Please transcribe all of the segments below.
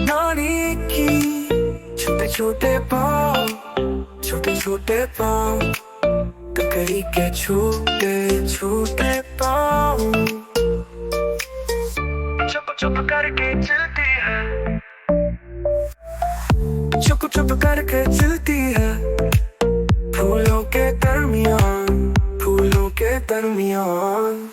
नानी की छोटे छोटे पाँव, छोटे छोटे पाँव, ककड़ी के छोटे छोटे पाँव। चुप चुप करके चलती है, चुप चुप करके चलती है, फूलों के दरमियान, फूलों के दरमियान।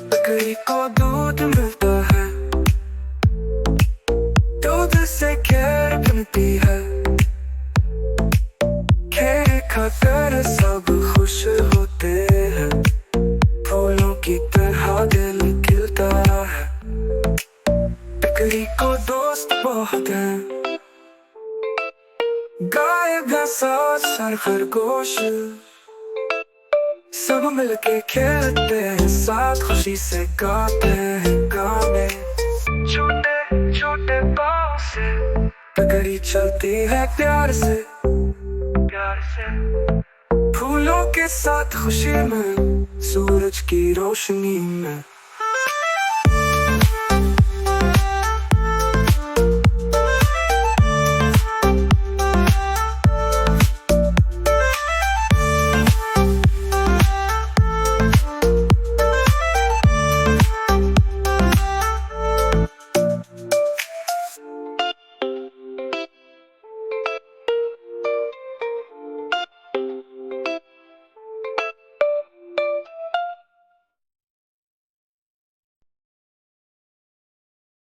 बकरी को दूध मिलता है, दूध से खीर बनती है, खीर खाकर सब खुश होते हैं, फूलों की तरह दिल खिलता है। बकरी को दोस्त बहुत हैं, गाय भैंस और खरगोश, सब मिलके खेलते हैं, साथ खुशी से गाते हैं गाने। छोटे छोटे पाँव से बकरी चलती है प्यार से, प्यार से, फूलों के साथ खुशी में, सूरज की रोशनी में।